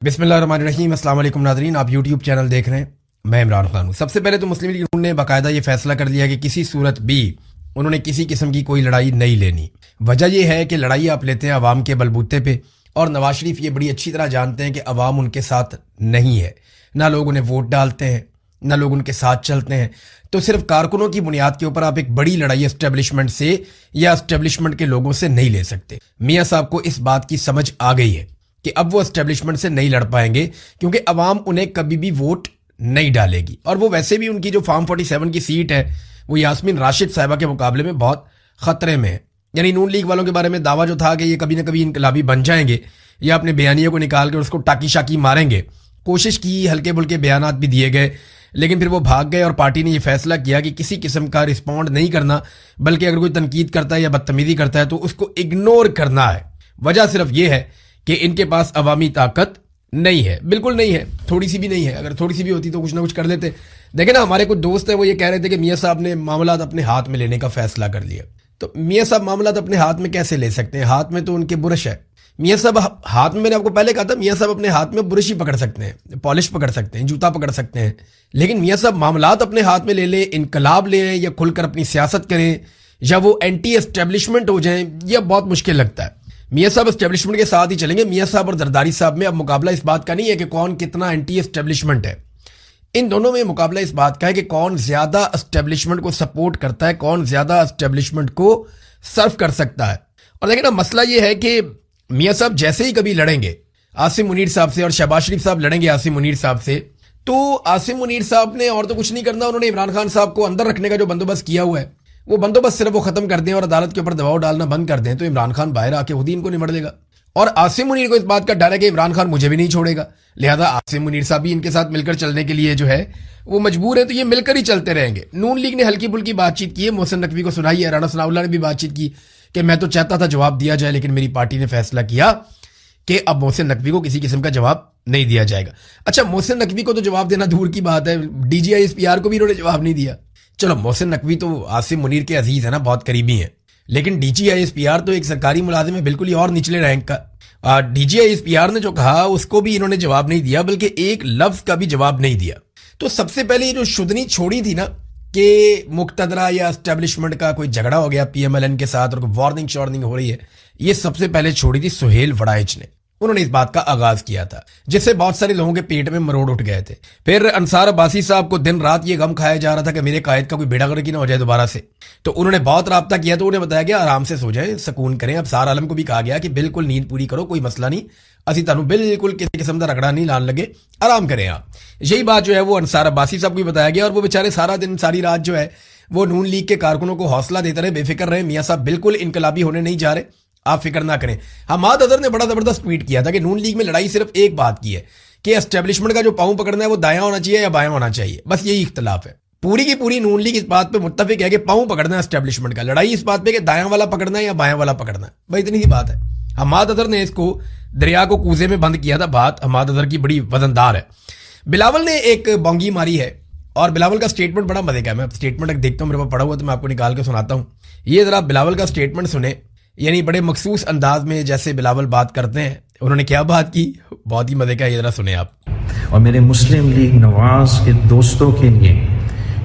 बिस्मिल्लाहिर्रहमानिर्रहीम। अस्सलाम वालेकुम नाज़रीन, आप यूट्यूब चैनल देख रहे हैं, मैं इमरान खान हूँ। सबसे पहले तो मुस्लिम लीग नून ने बाकायदा ये फैसला कर लिया कि किसी सूरत भी उन्होंने किसी किस्म की कोई लड़ाई नहीं लेनी। वजह यह है कि लड़ाई आप लेते हैं अवाम के बलबूते पे, और नवाज शरीफ ये बड़ी अच्छी तरह जानते हैं कि अवाम उनके साथ नहीं है, ना लोग उन्हें वोट डालते हैं, ना लोग उनके साथ चलते हैं। तो सिर्फ कारकुनों की बुनियाद के ऊपर आप एक बड़ी लड़ाई एस्टेब्लिशमेंट से या एस्टेब्लिशमेंट के लोगों से नहीं ले सकते। मियाँ साहब को इस बात की समझ आ गई है कि अब वो एस्टेब्लिशमेंट से नहीं लड़ पाएंगे, क्योंकि अवाम उन्हें कभी भी वोट नहीं डालेगी। और वो वैसे भी उनकी जो फार्म 47 की सीट है वो यास्मीन राशिद साहिबा के मुकाबले में बहुत खतरे में है। यानी नून लीग वालों के बारे में दावा जो था कि ये कभी ना कभी इनकलाबी बन जाएंगे या अपने बयानिए को निकाल कर उसको टाकी शाकी मारेंगे, कोशिश की, हल्के बुल्के बयानात भी दिए गए, लेकिन फिर वो भाग गए और पार्टी ने ये फैसला किया कि किसी किस्म का रिस्पॉन्ड नहीं करना, बल्कि अगर कोई तनकीद करता है या बदतमीजी करता है तो उसको इग्नोर करना है। वजह सिर्फ ये है कि इनके पास अवामी ताकत नहीं है, बिल्कुल नहीं है, थोड़ी सी भी नहीं है। अगर थोड़ी सी भी होती तो कुछ ना कुछ कर लेते। देखे ना, हमारे कुछ दोस्त हैं वो ये कह रहे थे कि मियाँ साहब ने मामलात अपने हाथ में लेने का फैसला कर लिया। तो मियाँ साहब मामलात अपने हाथ में कैसे ले सकते हैं? हाथ में तो उनके बुरश है। मियाँ साहब हाथ में, मैंने आपको पहले कहा था, मियाँ साहब अपने हाथ में बुरश ही पकड़ सकते हैं, पॉलिश पकड़ सकते हैं, जूता पकड़ सकते हैं, लेकिन मियाँ साहब मामलात अपने हाथ में ले लें, इनकलाब ले लें या खुलकर अपनी सियासत करें या वो एंटी एस्टेब्लिशमेंट हो जाएं, यह बहुत मुश्किल लगता है। मियाँ साहब एस्टेब्लिशमेंट के साथ ही चलेंगे। मियाँ साहब और जरदारी साहब में अब मुकाबला इस बात का नहीं है कि कौन कितना एंटी एस्टेब्लिशमेंट है, इन दोनों में मुकाबला इस बात का है कि कौन ज्यादा एस्टेब्लिशमेंट को सपोर्ट करता है, कौन ज्यादा एस्टेब्लिशमेंट को सर्व कर सकता है। और देखिए ना, मसला ये है कि मियाँ साहब जैसे ही कभी लड़ेंगे आसिम मुनीर साहब से और शहबाज शरीफ साहब लड़ेंगे आसिम मुनीर साहब से, तो आसिम मुनीर साहब ने और तो कुछ नहीं करना, उन्होंने इमरान खान साहब को अंदर रखने का जो बंदोबस्त किया हुआ है वो बंदोबस्त सिर्फ वो खत्म कर दें और अदालत के ऊपर दबाव डालना बंद कर दें, तो इमरान खान बाहर आके खुद ही इनको निमट लेगा। और आसिम मुनीर को इस बात का डर है कि इमरान खान मुझे भी नहीं छोड़ेगा, लिहाजा आसिम मुनीर साहब भी इनके साथ मिलकर चलने के लिए जो है वो मजबूर है, तो ये मिलकर ही चलते रहेंगे। नून लीग ने हल्की फुल्की बातचीत की है, मोहसिन नकवी को सुनाई है, राणा सनाउल्लाह ने भी बातचीत की कि मैं तो चाहता था जवाब दिया जाए, लेकिन मेरी पार्टी ने फैसला किया कि अब मोहसिन नकवी को किसी किस्म का जवाब नहीं दिया जाएगा। अच्छा, मोहसिन नकवी को तो जवाब देना दूर की बात है, DGISPR को भी इन्होंने जवाब नहीं दिया। चलो, मोहसिन नकवी तो आसिम मुनीर के अजीज है ना, बहुत करीबी है, लेकिन DGISPR तो एक सरकारी मुलाजिम है, बिल्कुल ही और निचले रैंक का। DGISPR ने जो कहा उसको भी इन्होंने जवाब नहीं दिया, बल्कि एक लफ्ज का भी जवाब नहीं दिया। तो सबसे पहले ये जो शुदनी छोड़ी थी ना कि मुक्तदरा या एस्टेब्लिशमेंट का कोई झगड़ा हो गया PMLN के साथ और वार्निंग शॉर्निंग हो रही है, ये सबसे पहले छोड़ी थी सुहेल वड़ाइच ने। उन्होंने इस बात का आगाज किया था, जिससे बहुत सारे लोगों के पेट में मरोड़ उठ गए थे। फिर अंसार अब्बासी साहब को दिन रात ये गम खाया जा रहा था कि मेरे कायद का कोई बेड़ा गर्की ना हो जाए दोबारा से, तो उन्होंने बहुत राब्ता किया, तो उन्हें बताया गया आराम से सो जाए, सुकून करें। अब सार आलम को भी कहा गया कि बिल्कुल नींद पूरी करो, कोई मसला नहीं, असी तुहानू बिल्कुल किसी किस्म का रगड़ा नहीं लान लगे, आराम करें आप। यही बात जो है वो अंसार अब्बासी साहब को भी बताया गया, और वो बेचारे सारा दिन सारी रात जो है वो नून लीग के कारकुनों को हौसला देते रहे, बेफिक्र रहे, मियाँ साहब बिल्कुल इनकलाबी होने नहीं जा रहे, आप फिक्र ना करें। हमाद अजहर ने बड़ा जबरदस्त ट्वीट किया था कि नून लीग में लड़ाई सिर्फ एक बात की है कि एस्टेब्लिशमेंट का जो पांव पकड़ना है वो दायां होना चाहिए या बायां होना चाहिए, बस यही इख्तलाफ है। पूरी की पूरी नून लीग इस बात पे मुत्तफिक है कि पांव पकड़ना है एस्टेब्लिशमेंट का, लड़ाई इस बात पे कि दायां वाला पकड़ना है या बायां वाला पकड़ना है, भाई इतनी सी बात है। हमाद अजहर ने इसको दरिया को कूजे में बंद किया था। बात हमाद अजहर की बड़ी वजनदार है। बिलावल ने एक बोंगी मारी है, और बिलावल का स्टेटमेंट बड़ा मजे का है। मैं स्टेटमेंट देखता हूँ, मेरे पास पढ़ा हुआ, तो मैं आपको निकाल के सुनाता हूँ। ये जरा बिलावल का स्टेटमेंट सुने, यानी बड़े मखसूस अंदाज में जैसे बिलावल बात करते हैं। उन्होंने क्या बात की, बहुत ही मजे का, ये जरा सुने आप। और मेरे मुस्लिम लीग नवाज के दोस्तों के लिए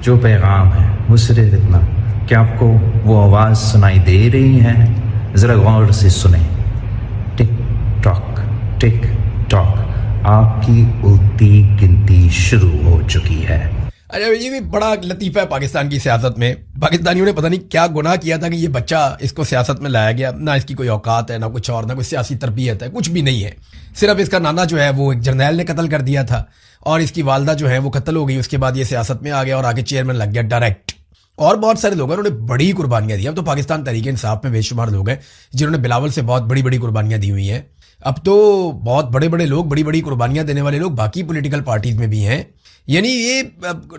जो पैगाम है वो सिर्फ इतना कि आपको वो आवाज़ सुनाई दे रही है, ज़रा गौर से सुने। टिक टॉक, आपकी उल्टी गिनती शुरू हो चुकी है। अरे ये भी बड़ा लतीफ़ा है पाकिस्तान की सियासत में। पाकिस्तानियों ने पता नहीं क्या गुनाह किया था कि ये बच्चा इसको सियासत में लाया गया। ना इसकी कोई औकात है, ना कुछ और, ना कोई सियासी तरबियत है, कुछ भी नहीं है। सिर्फ इसका नाना जो है वो एक जर्नैल ने कत्ल कर दिया था, और इसकी वालदा जो है वो कत्ल हो गई। उसके बाद ये सियासत में आ गया और आगे चेयरमैन लग गया डायरेक्ट। और बहुत सारे लोग हैं, उन्होंने बड़ी कुर्बानियां दी। अब तो पाकिस्तान तहरीक इंसाफ में बेशुमार लोग हैं जिन्होंने बिलावल से बहुत बड़ी बड़ी कुर्बानियां दी हुई हैं। अब तो बहुत बड़े बड़े लोग, बड़ी बड़ी कुर्बानियां देने वाले लोग बाकी पॉलिटिकल पार्टीज में भी हैं। यानी ये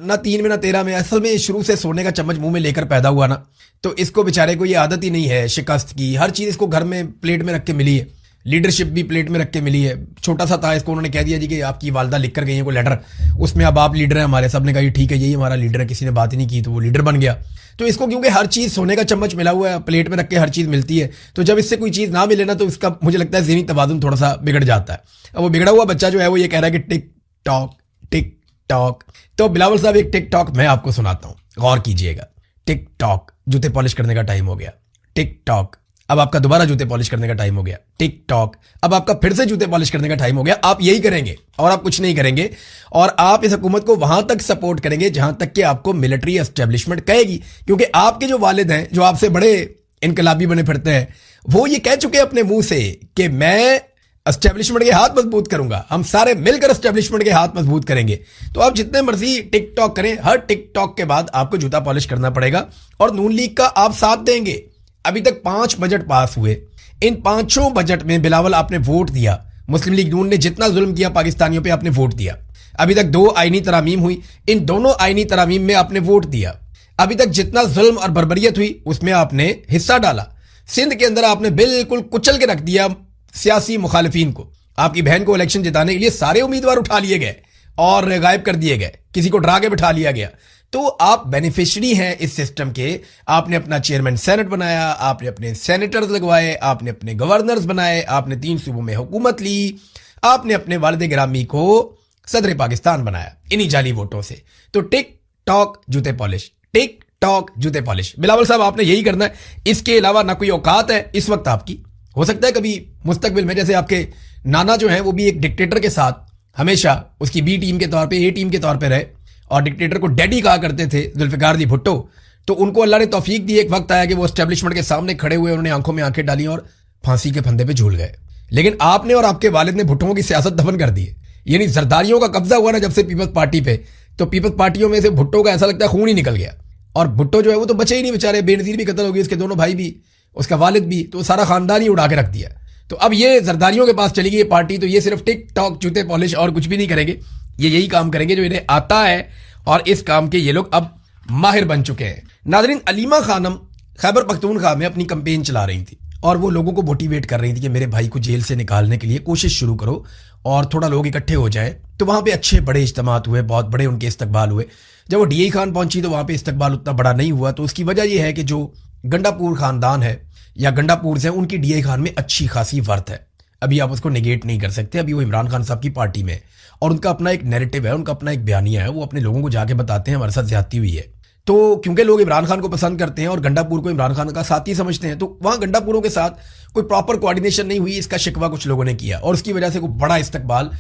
ना 3 में ना 13 में, असल में शुरू से सोने का चम्मच मुंह में लेकर पैदा हुआ ना, तो इसको बेचारे को ये आदत ही नहीं है शिकस्त की। हर चीज़ इसको घर में प्लेट में रख के मिली है, लीडरशिप भी प्लेट में रख के मिली है। छोटा सा था, इसको उन्होंने कह दिया जी कि आपकी वालदा लिख कर गई है कोई लेटर, उसमें अब आप लीडर हैं हमारे। सब ने कहा ठीक है यही हमारा लीडर है, किसी ने बात ही नहीं की तो वो लीडर बन गया। तो इसको क्योंकि हर चीज़ सोने का चम्मच मिला हुआ है, प्लेट में रख के हर चीज़ मिलती है, तो जब इससे कोई चीज़ ना मिले ना तो इसका मुझे लगता है ज़हनी तवाज़ुन थोड़ा सा बिगड़ जाता है। अब वो बिगड़ा हुआ बच्चा जो है वो ये कह रहा है कि टिक टॉक। तो बिलावल साहब एक टिक टॉक मैं आपको सुनाता हूँ, गौर कीजिएगा। टिक टॉक, जूते पॉलिश करने का टाइम हो गया। टिक टॉक, अब आपका दोबारा जूते पॉलिश करने का टाइम हो गया। टिक टॉक, अब आपका फिर से जूते पॉलिश करने का टाइम हो गया। आप यही करेंगे और आप कुछ नहीं करेंगे, और आप इस हुकूमत को वहां तक सपोर्ट करेंगे जहां तक कि आपको मिलिट्री एस्टेब्लिशमेंट कहेगी। क्योंकि आपके जो वालिद हैं, जो आपसे बड़े इनकलाबी बने फिरते हैं, वो ये कह चुके हैं अपने मुंह से कि मैं एस्टेब्लिशमेंट के हाथ मजबूत करूंगा, हम सारे मिलकर एस्टेब्लिशमेंट के हाथ मजबूत करेंगे। तो आप जितने मर्जी टिक टॉक करें, हर टिक टॉक के बाद आपको जूता पॉलिश करना पड़ेगा। और नून लीग का आप साथ देंगे। अभी तक 5 बजट पास हुए, इन 5 बजट में बिलावल आपने वोट दिया। मुस्लिम लीग नून ने जितना जुल्म किया पाकिस्तानियों पे आपने वोट दिया। अभी तक 2 आईनी तरामीम हुई, इन दोनों आईनी तरामीम में आपने वोट दिया। अभी तक जितना जुल्म और बर्बरियत हुई उसमें आपने हिस्सा डाला। सिंध के अंदर आपने बिल्कुल कुचल के रख दिया सियासी मुखालिफिन को। आपकी बहन को इलेक्शन जिताने के लिए सारे उम्मीदवार उठा लिए गए और गायब कर दिए गए, किसी को डरा के बिठा लिया गया। तो आप बेनिफिशियरी हैं इस सिस्टम के। आपने अपना चेयरमैन सेनेट बनाया, आपने अपने सेनेटर्स लगवाए, आपने अपने गवर्नर्स बनाए, आपने 3 सूबों में हुकूमत ली, आपने अपने वालिद गिरामी को सदर पाकिस्तान बनाया इन्हीं जाली वोटों से। तो टिक टॉक जूते पॉलिश, टिक टॉक जूते पॉलिश। बिलावल साहब आपने यही करना है, इसके अलावा ना कोई औकात है इस वक्त आपकी। हो सकता है कभी मुस्तकबिल में, जैसे आपके नाना जो है वो भी एक डिक्टेटर के साथ हमेशा उसकी बी टीम के तौर पे, ए टीम के तौर पे रहे और डिक्टेटर को डैडी कहा करते थे जुल्फिकार अली भुट्टो। तो उनको अल्लाह ने तौफीक दी, एक वक्त आया कि वो एस्टेब्लिशमेंट के सामने खड़े हुए, उन्होंने आंखों में आंखें डाली और फांसी के फंदे पे झूल गए। लेकिन आपने और आपके वालिद ने भुट्टों की सियासत दफन कर दी है। यानी जरदारियों का कब्जा हुआ ना जब से पीपल्स पार्टी पे, तो पीपल्स पार्टियों में से भुट्टो का ऐसा लगता है खून ही निकल गया। और भुट्टो जो है वो तो बचे ही नहीं बेचारे, बेनजीर भी कत्ल हो गई, उसके दोनों भाई भी, उसका वालिद भी, तो सारा खानदान ही उड़ा के रख दिया। तो अब ये जरदारियों के पास चली गई ये पार्टी, तो ये सिर्फ टिक टॉक जूते पॉलिश और कुछ भी नहीं करेंगे। ये यही काम करेंगे जो इन्हें आता है और इस काम के ये लोग अब माहिर बन चुके हैं। नाज़रीन, अलीमा खानम खैबर पख्तूनख्वा में अपनी कैंपेन चला रही थी और वो लोगों को मोटिवेट कर रही थी कि मेरे भाई को जेल से निकालने के लिए कोशिश शुरू करो और थोड़ा लोग इकट्ठे हो जाए। तो वहाँ पे अच्छे बड़े इज्तिमात हुए, बहुत बड़े उनके इस्तकबाल हुए। जब वो DI खान पहुंची तो वहाँ पे इस्तकबाल उतना बड़ा नहीं हुआ। तो उसकी वजह यह है कि जो गंडापुर खानदान है या गंडापुर से, उनकी DI खान में अच्छी खासी वर्थ है। अभी आप उसको नेगेट नहीं कर सकते। अभी वो इमरान खान साहब की पार्टी में और उनका अपना एक नैरेटिव है, उनका अपना एक बयानिया है, वो अपने लोगों को जाके बताते हैं हमारे साथ ज्यादती हुई है। तो क्योंकि लोग इमरान खान को पसंद करते हैं और गंडापुर को इमरान खान का साथी समझते हैं, तो वहाँ गंडापुरों के साथ कोई प्रॉपर कोऑर्डिनेशन नहीं हुई, इसका शिकवा कुछ लोगों ने किया और उसकी वजह से कोई बड़ा इस्तकबाल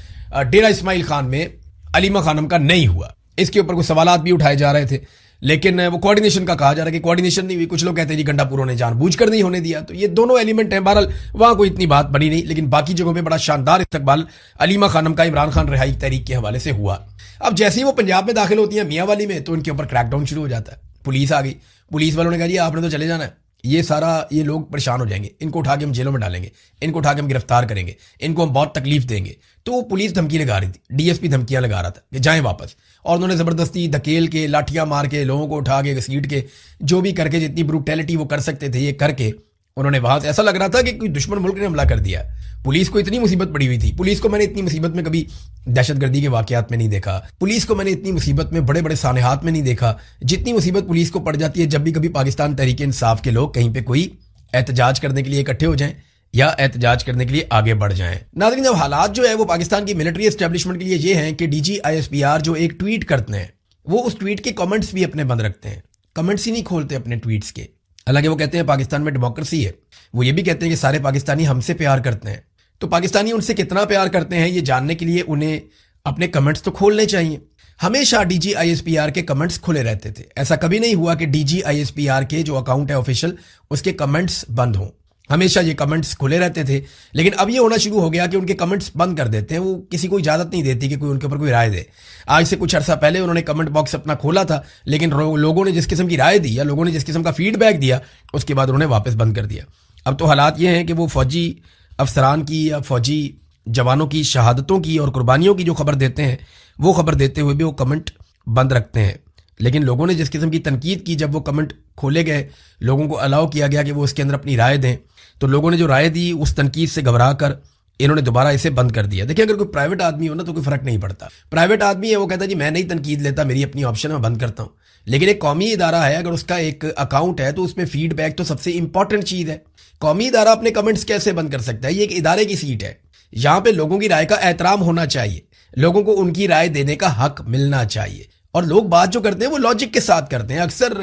डेरा इस्माइल खान में अलीमा खानम का नहीं हुआ। इसके ऊपर कुछ सवालात भी उठाए जा रहे थे, लेकिन वो कोऑर्डिनेशन का कहा जा रहा है कि कोऑर्डिनेशन नहीं हुई। कुछ लोग कहते हैं जी गंडापुरों ने जानबूझकर नहीं होने दिया। तो ये दोनों एलिमेंट हैं। बहरहाल वहां कोई इतनी बात बनी नहीं, लेकिन बाकी जगहों पे बड़ा शानदार इस्तकबाल अलीमा खानम का इमरान खान रिहाई तहरीक के हवाले से हुआ। अब जैसे ही वो पंजाब में दाखिल होती हैं मियाँ वाली में, तो इनके ऊपर क्रैकडाउन शुरू हो जाता है। पुलिस आ गई, पुलिस वालों ने कहा जी आपने तो चले जाना है, ये लोग परेशान हो जाएंगे, इनको उठा के हम जेलों में डालेंगे, इनको उठा के हम गिरफ्तार करेंगे, इनको हम बहुत तकलीफ देंगे। तो पुलिस धमकी लगा रही थी, DSP धमकियां लगा रहा था कि जाएं वापस, और उन्होंने जबरदस्ती धकेल के, लाठियां मार के, लोगों को उठा के, घसीट के, जो भी करके, जितनी ब्रूटैलिटी वो कर सकते थे ये करके उन्होंने वहां से, ऐसा लग रहा था कि कोई दुश्मन मुल्क ने हमला कर दिया। पुलिस को इतनी मुसीबत पड़ी हुई थी। पुलिस को मैंने इतनी मुसीबत में कभी दहशतगर्दी के वाकयात में नहीं देखा। पुलिस को मैंने इतनी मुसीबत में बड़े बड़े सानेहात में नहीं देखा जितनी मुसीबत पुलिस को पड़ जाती है जब भी कभी पाकिस्तान तहरीक इंसाफ के लोग कहीं पे कोई एहतजाज करने के लिए इकट्ठे हो जाएं या एहतजाज करने के लिए आगे बढ़ जाएं। नाज़रीन, जब हालात जो है वो पाकिस्तान की मिलिट्री एस्टेब्लिशमेंट के लिए ये हैं कि DG ISPR जो एक ट्वीट करते हैं, वो उस ट्वीट के कमेंट्स भी अपने बंद रखते हैं, कमेंट्स ही नहीं खोलते अपने ट्वीट्स के। हालांकि वो कहते हैं पाकिस्तान में डेमोक्रेसी है, वो ये भी कहते हैं कि सारे पाकिस्तानी हमसे प्यार करते हैं। तो पाकिस्तानी उनसे कितना प्यार करते हैं ये जानने के लिए उन्हें अपने कमेंट्स तो खोलने चाहिए। हमेशा DG ISPR के कमेंट्स खुले रहते थे। ऐसा कभी नहीं हुआ कि DG ISPR के जो अकाउंट है ऑफिशियल, उसके कमेंट्स बंद हों। हमेशा ये कमेंट्स खुले रहते थे। लेकिन अब ये होना शुरू हो गया कि उनके कमेंट्स बंद कर देते हैं। वो किसी को इजाजत नहीं देती कि कोई उनके ऊपर कोई राय दे। आज से कुछ अर्सा पहले उन्होंने कमेंट बॉक्स अपना खोला था, लेकिन लोगों ने जिस किस्म की राय दी या लोगों ने जिस किस्म का फीडबैक दिया, उसके बाद उन्होंने वापस बंद कर दिया। अब तो हालात ये हैं कि वो फौजी अफसरान की या फौजी जवानों की शहादतों की और कुर्बानियों की जो खबर देते हैं, वो खबर देते हुए भी वो कमेंट बंद रखते हैं। لیکن لوگوں نے جس قسم کی تنقید کی جب وہ کمنٹ کھولے گئے, لوگوں کو الاؤ کیا گیا کہ وہ اس کے اندر اپنی رائے دیں, تو لوگوں نے جو رائے دی اس تنقید سے گھبرا کر انہوں نے دوبارہ اسے بند کر دیا. دیکھیں اگر کوئی پرائیویٹ آدمی ہو نا تو کوئی فرق نہیں پڑتا. پرائیویٹ آدمی ہے وہ کہتا ہے جی میں نہیں تنقید لیتا, میری اپنی آپشن میں بند کرتا ہوں. لیکن ایک قومی ادارہ ہے, اگر اس کا ایک اکاؤنٹ ہے تو اس میں فیڈ بیک تو سب سے امپورٹنٹ چیز ہے. قومی ادارہ اپنے کمنٹس کیسے بند کر سکتا ہے؟ یہ ایک ادارے کی سیٹ ہے, یہاں پہ لوگوں کی رائے کا احترام ہونا چاہیے, لوگوں کو ان کی رائے دینے کا حق ملنا چاہیے. اور لوگ بات جو کرتے ہیں وہ لاجک کے ساتھ کرتے ہیں. اکثر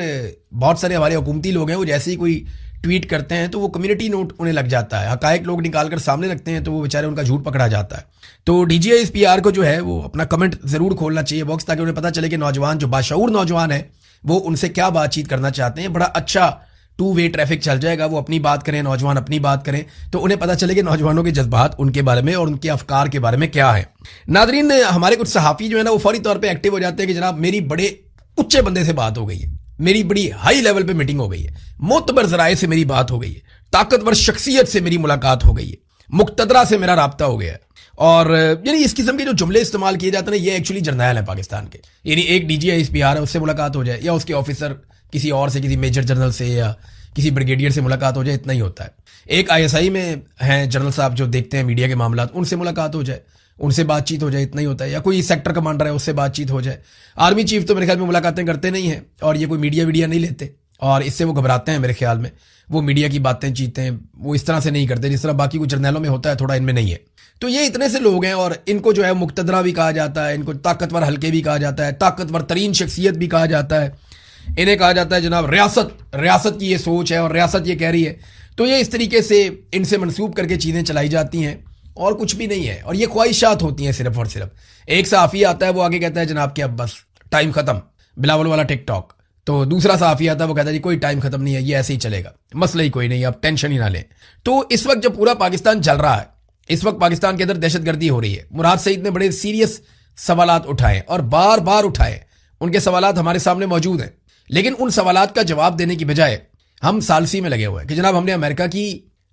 بہت سارے ہمارے حکومتی لوگ ہیں وہ جیسے ہی کوئی ٹویٹ کرتے ہیں تو وہ کمیونٹی نوٹ انہیں لگ جاتا ہے, حقائق لوگ نکال کر سامنے رکھتے ہیں تو وہ بیچارے ان کا جھوٹ پکڑا جاتا ہے. تو D G S P R کو جو ہے وہ اپنا کمنٹ ضرور کھولنا چاہیے باکس, تاکہ انہیں پتہ چلے کہ نوجوان جو باشعور نوجوان ہیں وہ ان سے کیا بات چیت کرنا چاہتے ہیں. بڑا اچھا ٹو وے ٹریفک چل جائے گا, وہ اپنی بات کریں, نوجوان اپنی بات کریں, تو انہیں پتہ چلے کہ نوجوانوں کے جذبات ان کے بارے میں اور ان کے افکار کے بارے میں کیا ہیں. ناظرین, ہمارے کچھ صحافی جو ہے نا وہ فوری طور پہ ایکٹیو ہو جاتے ہیں کہ جناب میری بڑے اچھے بندے سے بات ہو گئی ہے, میری بڑی ہائی لیول پہ میٹنگ ہو گئی ہے, معتبر ذرائع سے میری بات ہو گئی ہے, طاقتور شخصیت سے میری ملاقات ہو گئی ہے, مقتدرہ سے میرا رابطہ ہو گیا ہے. اور یعنی اس قسم کے جو جملے استعمال کیے جاتے ہیں یہ ایکچولی جرنیل ہیں پاکستان کے. یعنی ایک D G S P R ہے, اس سے ملاقات ہو جائے یا اس کے آفیسر کسی اور سے, کسی میجر جنرل سے یا کسی بریگیڈیئر سے ملاقات ہو جائے, اتنا ہی ہوتا ہے. ایک آئی ایس آئی میں ہیں جنرل صاحب جو دیکھتے ہیں میڈیا کے معاملات, ان سے ملاقات ہو جائے, ان سے بات چیت ہو جائے, اتنا ہی ہوتا ہے. یا کوئی سیکٹر کمانڈر ہے اس سے بات چیت ہو جائے. آرمی چیف تو میرے خیال میں ملاقاتیں کرتے نہیں ہیں اور یہ کوئی میڈیا نہیں لیتے, اور اس سے وہ گھبراتے ہیں میرے خیال میں. وہ میڈیا کی باتیں چیتیں ہیں وہ اس طرح سے نہیں کرتے جس طرح باقی کچھ جرنیلوں میں ہوتا ہے, تھوڑا ان میں نہیں ہے. تو یہ اتنے سے لوگ ہیں اور ان کو جو ہے مقتدرہ بھی کہا جاتا ہے, ان کو طاقتور حلقے بھی کہا جاتا ہے, طاقتور ترین شخصیت بھی کہا جاتا ہے. انہیں کہا جاتا ہے جناب ریاست کی یہ سوچ ہے اور ریاست یہ کہہ رہی ہے. تو یہ اس طریقے سے ان سے منسوب کر کے چیزیں چلائی جاتی ہیں اور کچھ بھی نہیں ہے. اور یہ خواہشات ہوتی ہیں صرف اور صرف. ایک صحافی آتا ہے وہ آگے کہتا ہے جناب کہ اب بس ٹائم ختم, بلاول والا ٹک ٹاک. تو دوسرا صحافی آتا ہے وہ کہتا ہے جی کوئی ٹائم ختم نہیں ہے, یہ ایسے ہی چلے گا, مسئلہ ہی کوئی نہیں, آپ ٹینشن ہی نہ لیں. تو اس وقت جب پورا پاکستان چل رہا ہے, اس وقت پاکستان کے اندر دہشت گردی ہو رہی ہے, مراد سعید نے بڑے سیریس سوالات اٹھائے اور بار بار اٹھائے. ان کے سوالات ہمارے سامنے موجود ہیں, لیکن ان سوالات کا جواب دینے کی بجائے ہم سالسی میں لگے ہوئے ہیں کہ جناب ہم نے امریکہ کی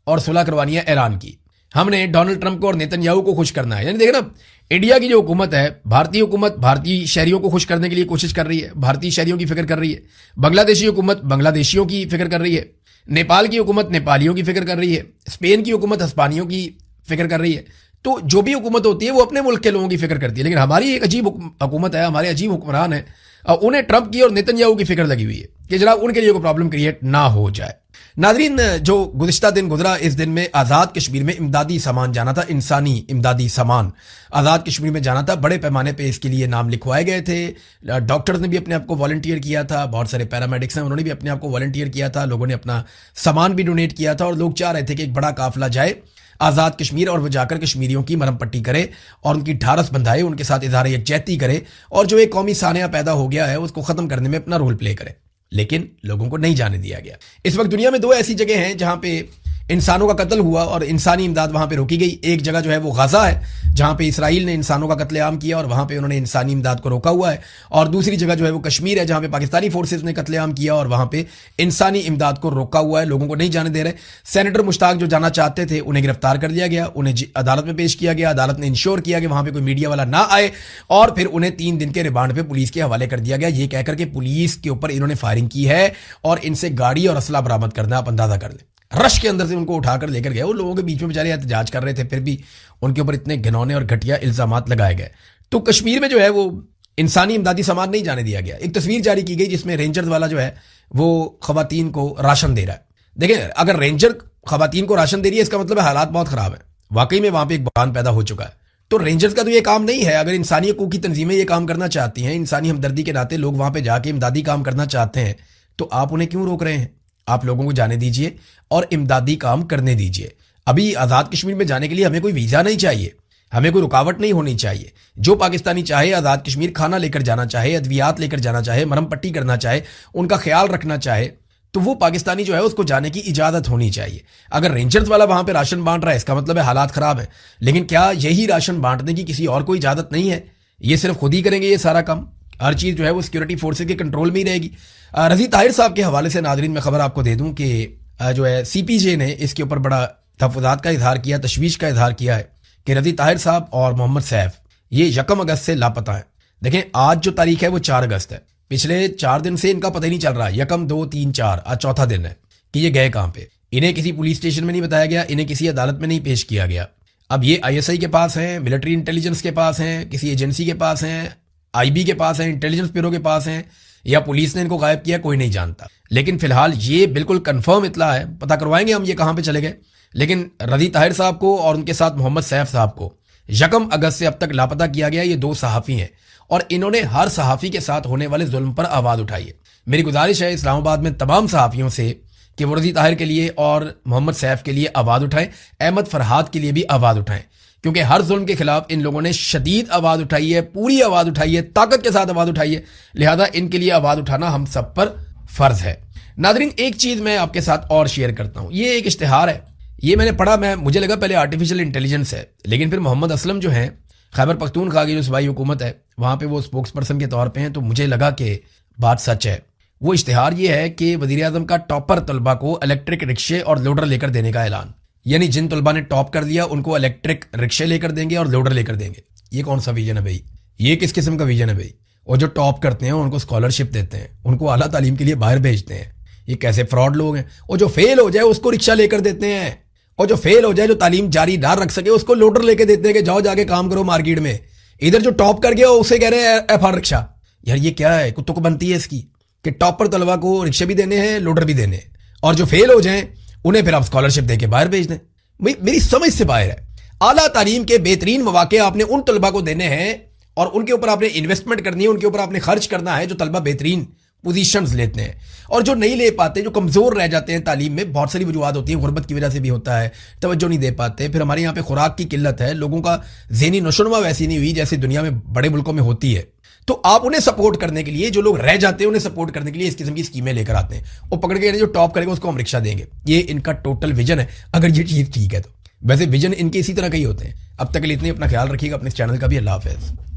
اور صلح کروانی ہے ایران کی, ہم نے ڈونلڈ ٹرمپ کو اور نیتن یاہو کو خوش کرنا ہے. یعنی دیکھیں نا, انڈیا کی جو حکومت ہے, بھارتی حکومت بھارتی شہریوں کو خوش کرنے کے لیے کوشش کر رہی ہے, بھارتی شہریوں کی فکر کر رہی ہے. بنگلہ دیشی حکومت بنگلہ دیشیوں کی فکر کر رہی ہے. نیپال کی حکومت نیپالیوں کی فکر کر رہی ہے. اسپین کی حکومت ہسپانیوں کی فکر کر رہی ہے. تو جو بھی حکومت ہوتی ہے وہ اپنے ملک کے لوگوں کی فکر کرتی ہے. لیکن ہماری ایک عجیب حکومت ہے, ہمارے عجیب حکمران ہیں, انہیں ٹرمپ کی اور نیتن یاہو کی فکر لگی ہوئی ہے کہ جناب ان کے لیے کوئی پرابلم کریٹ نہ ہو جائے. ناظرین, جو گزشتہ دن گزرا, اس دن میں آزاد کشمیر میں امدادی سامان جانا تھا, انسانی امدادی سامان آزاد کشمیر میں جانا تھا. بڑے پیمانے پہ اس کے لیے نام لکھوائے گئے تھے. ڈاکٹرز نے بھی اپنے آپ کو والنٹیئر کیا تھا, بہت سارے پیرامیڈکس ہیں انہوں نے بھی اپنے آپ کو والنٹیئر کیا تھا, لوگوں نے اپنا سامان بھی ڈونیٹ کیا تھا. اور لوگ چاہ رہے تھے کہ ایک بڑا قافلہ جائے آزاد کشمیر اور وہ جا کر کشمیریوں کی مرہم پٹی کرے اور ان کی ڈھارس بندھائے, ان کے ساتھ اظہار یکجہتی کرے اور جو ایک قومی سانحہ پیدا ہو گیا ہے اس کو ختم کرنے میں اپنا رول پلے کرے. لیکن لوگوں کو نہیں جانے دیا گیا. اس وقت دنیا میں دو ایسی جگہ ہیں جہاں پہ انسانوں کا قتل ہوا اور انسانی امداد وہاں پہ روکی گئی. ایک جگہ جو ہے وہ غزہ ہے جہاں پہ اسرائیل نے انسانوں کا قتل عام کیا اور وہاں پہ انہوں نے انسانی امداد کو روکا ہوا ہے. اور دوسری جگہ جو ہے وہ کشمیر ہے جہاں پہ پاکستانی فورسز نے قتل عام کیا اور وہاں پہ انسانی امداد کو روکا ہوا ہے, لوگوں کو نہیں جانے دے رہے. سینیٹر مشتاق جو جانا چاہتے تھے انہیں گرفتار کر لیا گیا, انہیں عدالت میں پیش کیا گیا. عدالت نے انشور کیا کہ وہاں پہ کوئی میڈیا والا نہ آئے اور پھر انہیں 3 دن کے ریمانڈ پہ پولیس کے حوالے کر دیا گیا, یہ کہہ کر کہ پولیس کے اوپر انہوں نے فائرنگ کی ہے اور ان سے گاڑی اور اسلحہ برآمد کرنا آپ اندازہ کر لیں. رش کے اندر سے ان کو اٹھا کر لے کر گئے. وہ لوگوں کے بیچ میں بیچارے احتجاج کر رہے تھے, پھر بھی ان کے اوپر اتنے گھنونے اور گھٹیا الزامات لگائے گئے. تو کشمیر میں جو ہے وہ انسانی امدادی سامان نہیں جانے دیا گیا. ایک تصویر جاری کی گئی جس میں رینجرز والا جو ہے وہ خواتین کو راشن دے رہا ہے. دیکھیں, اگر رینجر خواتین کو راشن دے رہی ہے اس کا مطلب ہے حالات بہت خراب ہیں. واقعی میں وہاں پہ ایک بحران پیدا ہو چکا ہے. تو رینجرز کا تو یہ کام نہیں ہے. اگر انسانی حقوق کی تنظیمیں یہ کام کرنا چاہتی ہیں, انسانی ہمدردی کے ناطے لوگ وہاں پہ جا کے امدادی کام کرنا چاہتے ہیں, تو آپ انہیں کیوں روک رہے ہیں؟ آپ لوگوں کو جانے دیجئے اور امدادی کام کرنے دیجئے. ابھی آزاد کشمیر میں جانے کے لیے ہمیں کوئی ویزا نہیں چاہیے, ہمیں کوئی رکاوٹ نہیں ہونی چاہیے. جو پاکستانی چاہے آزاد کشمیر کھانا لے کر جانا چاہے, ادویات لے کر جانا چاہے, مرہم پٹی کرنا چاہے, ان کا خیال رکھنا چاہے, تو وہ پاکستانی جو ہے اس کو جانے کی اجازت ہونی چاہیے. اگر رینجرز والا وہاں پہ راشن بانٹ رہا ہے اس کا مطلب ہے حالات خراب ہیں. لیکن کیا یہی راشن بانٹنے کی کسی اور کو اجازت نہیں ہے؟ یہ صرف خود ہی کریں گے یہ سارا کام؟ ہر چیز جو ہے وہ سیکورٹی فورسز کے کنٹرول میں ہی رہے گی. رضی طاہر صاحب کے حوالے سے ناظرین میں خبر آپ کو دے دوں کہ جو ہے سی پی جے نے اس کے اوپر بڑا تحفظات کا اظہار کیا, تشویش کا اظہار کیا ہے کہ رضی طاہر صاحب اور محمد سیف یہ 1 اگست سے لاپتہ ہیں. دیکھیں, آج جو تاریخ ہے وہ 4 اگست ہے. पिछले 4 दिन से इनका पता ही नहीं चल रहा, 1, 2, 3, 4, आज चौथा दिन है कि ये गए कहाँ पे। इन्हें किसी पुलिस स्टेशन में नहीं बताया गया, इन्हें किसी अदालत में नहीं पेश किया गया। अब ये ISI के पास हैं, मिलिट्री इंटेलिजेंस के पास हैं, किसी एजेंसी के पास हैं, IB के पास हैं, इंटेलिजेंस ब्यूरो के पास हैं, या पुलिस ने इनको गायब किया, कोई नहीं जानता। लेकिन फिलहाल ये बिल्कुल कंफर्म इतला है, पता करवाएंगे हम ये कहाँ पे चले गए। लेकिन रज़ी ताहिर साहब को और उनके साथ मोहम्मद सैफ साहब को 1 अगस्त से अब तक लापता किया गया। ये 2 सहाफ़ी हैं और इन्होंने हर सहाफ़ी के साथ होने वाले जुल्म पर आवाज़ उठाई है। मेरी गुजारिश है इस्लामाबाद में तमाम सहाफ़ियों से कि वो रज़ी ताहिर के लिए और मोहम्मद सैफ के लिए आवाज़ उठाएं, अहमद फरहाद के लिए भी आवाज़ उठाएं, क्योंकि हर जुल्म के खिलाफ इन लोगों ने शदीद आवाज़ उठाई है, पूरी आवाज़ उठाई है, ताकत के साथ आवाज़ उठाई है। लिहाजा इनके लिए आवाज़ उठाना हम सब पर फ़र्ज़ है। नादरीन, एक चीज़ मैं आपके साथ और शेयर करता हूँ। ये एक इश्तिहार है, ये मैंने पढ़ा, मुझे लगा पहले आर्टिफिशियल इंटेलिजेंस है, लेकिन फिर मोहम्मद असलम जो हैं खैबर पख्तूनख्वा की जो सूबाई हुकूमत है वहाँ पे वो स्पोक्स पर्सन के तौर पे हैं, तो मुझे लगा कि बात सच है। वो इश्तिहार ये है कि वज़ीर आज़म का टॉपर तलबा को इलेक्ट्रिक रिक्शे और लोडर लेकर देने का ऐलान, यानी जिन तलबा ने टॉप कर दिया उनको इलेक्ट्रिक रिक्शे लेकर देंगे और लोडर लेकर देंगे। ये कौन सा विजन है भाई? ये किस किस्म का विजन है भाई? और जो टॉप करते हैं उनको स्कॉलरशिप देते हैं, उनको आला तालीम के लिए बाहर भेजते हैं। ये कैसे फ्रॉड लोग हैं? और जो फेल हो जाए उसको रिक्शा लेकर देते हैं, और जो फेल हो जाए, जो तालीम जारी ना रख सके, उसको लोडर लेके देते हैं कि जाओ जाके काम करो मार्केट में। इधर जो टॉप कर गया उसे कह रहे हैं FR रिक्शा। यार ये क्या है? कुत्तों को बनती है इसकी कि टॉपर तलबा को रिक्शे भी देने हैं, लोडर भी देने हैं, और जो फेल हो जाएं उन्हें फिर आप स्कॉलरशिप दे के बाहर भेज दें। मेरी समझ से बाहर है। आला तालीम के बेहतरीन मौके आपने उन तलबा को देने हैं और उनके ऊपर आपने इन्वेस्टमेंट करनी है, उनके ऊपर आपने खर्च करना है जो तलबा बेहतरीन पोजीशंस लेते हैं, और जो नहीं ले पाते, जो कमज़ोर रह जाते हैं तालीम में, बहुत सारी वजूहत होती हैं, गुर्बत की वजह से भी होता है, तवज्जो नहीं दे पाते। फिर हमारे यहाँ पे खुराक की किल्लत है, लोगों का ज़हनी नशोनुमा वैसी नहीं हुई जैसे दुनिया में बड़े मुल्कों में होती है। तो आप उन्हें सपोर्ट करने के लिए, जो लोग रह जाते हैं उन्हें सपोर्ट करने के लिए इस किस्म की स्कीमें लेकर आते हैं, और पकड़ के जो टॉप करेगा उसको हम रिक्शा देंगे। ये इनका टोटल विजन है, अगर ये चीज़ ठीक है तो। वैसे विजन इनके इसी तरह के ही होते हैं। अब तक के लिए इतने, अपना ख्याल रखिएगा, अपने इस चैनल का भी। अल्लाह हाफ़िज़।